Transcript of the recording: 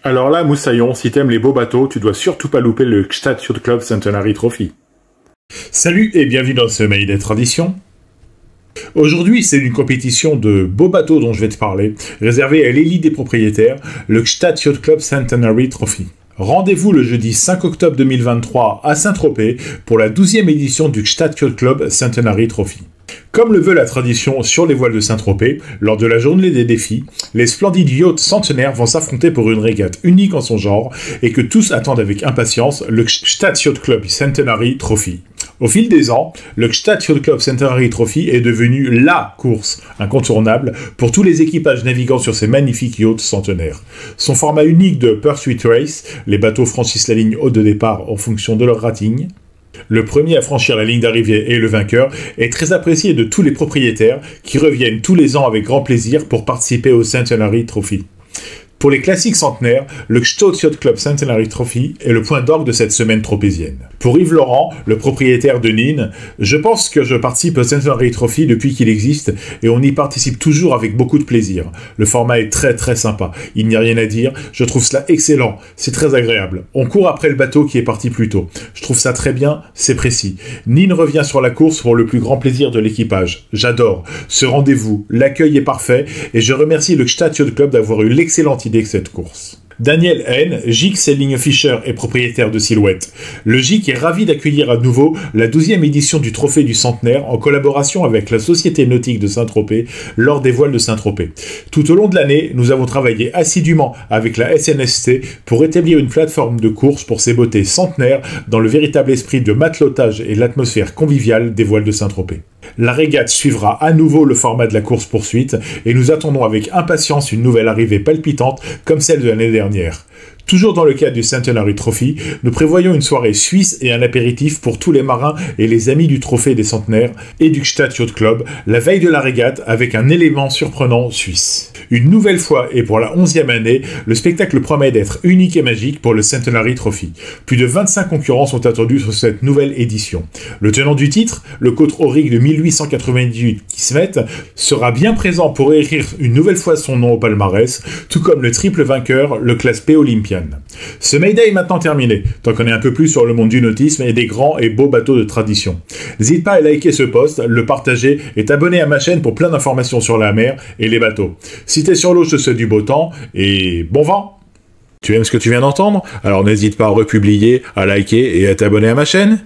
Alors là, Moussaillon, si t'aimes les beaux bateaux, tu dois surtout pas louper le Gstaad Yacht Club Centenary Trophy. Salut et bienvenue dans ce Mail des Traditions. Aujourd'hui, c'est une compétition de beaux bateaux dont je vais te parler, réservée à l'élite des propriétaires, le Gstaad Yacht Club Centenary Trophy. Rendez-vous le jeudi 5 octobre 2023 à Saint-Tropez pour la 12e édition du Gstaad Yacht Club Centenary Trophy. Comme le veut la tradition sur les voiles de Saint-Tropez, lors de la journée des défis, les splendides yachts centenaires vont s'affronter pour une régate unique en son genre et que tous attendent avec impatience le Gstaad Yacht Club Centenary Trophy. Au fil des ans, le Gstaad Yacht Club Centenary Trophy est devenu LA course incontournable pour tous les équipages naviguant sur ces magnifiques yachts centenaires. Son format unique de Pursuit Race, les bateaux franchissent la ligne haute de départ en fonction de leur rating. Le premier à franchir la ligne d'arrivée et le vainqueur est très apprécié de tous les propriétaires qui reviennent tous les ans avec grand plaisir pour participer au Centenary Trophy. Pour les classiques centenaires, le Gstaad Yacht Club Centenary Trophy est le point d'orgue de cette semaine tropézienne. Pour Yves Laurent, le propriétaire de Nîmes, je pense que je participe au Centenary Trophy depuis qu'il existe et on y participe toujours avec beaucoup de plaisir. Le format est très sympa, il n'y a rien à dire, je trouve cela excellent, c'est très agréable. On court après le bateau qui est parti plus tôt. Je trouve ça très bien, c'est précis. Nîmes revient sur la course pour le plus grand plaisir de l'équipage. J'adore ce rendez-vous, l'accueil est parfait et je remercie le Gstaad Yacht Club d'avoir eu l'excellente idée que cette course. Daniel N, GIC Sailing Fisher et propriétaire de Silhouette. Le GIC est ravi d'accueillir à nouveau la 12e édition du Trophée du Centenaire en collaboration avec la Société Nautique de Saint-Tropez lors des voiles de Saint-Tropez. Tout au long de l'année, nous avons travaillé assidûment avec la SNST pour établir une plateforme de course pour ces beautés centenaires dans le véritable esprit de matelotage et l'atmosphère conviviale des voiles de Saint-Tropez. La régate suivra à nouveau le format de la course-poursuite et nous attendons avec impatience une nouvelle arrivée palpitante comme celle de l'année dernière. Toujours dans le cadre du Centenary Trophy, nous prévoyons une soirée suisse et un apéritif pour tous les marins et les amis du Trophée des Centenaires et du Gstaad Yacht Club, la veille de la régate avec un élément surprenant suisse. Une nouvelle fois et pour la 11e année, le spectacle promet d'être unique et magique pour le Centenary Trophy. Plus de 25 concurrents sont attendus sur cette nouvelle édition. Le tenant du titre, le Côte Auric de 1898 Kismet, sera bien présent pour écrire une nouvelle fois son nom au palmarès, tout comme le triple vainqueur, le Class P Olympian. Ce Mayday est maintenant terminé. T'en connais un peu plus sur le monde du nautisme et des grands et beaux bateaux de tradition. N'hésite pas à liker ce post, le partager et t'abonner à ma chaîne pour plein d'informations sur la mer et les bateaux. Si t'es sur l'eau, je te souhaite du beau temps et bon vent! Tu aimes ce que tu viens d'entendre? Alors n'hésite pas à republier, à liker et à t'abonner à ma chaîne.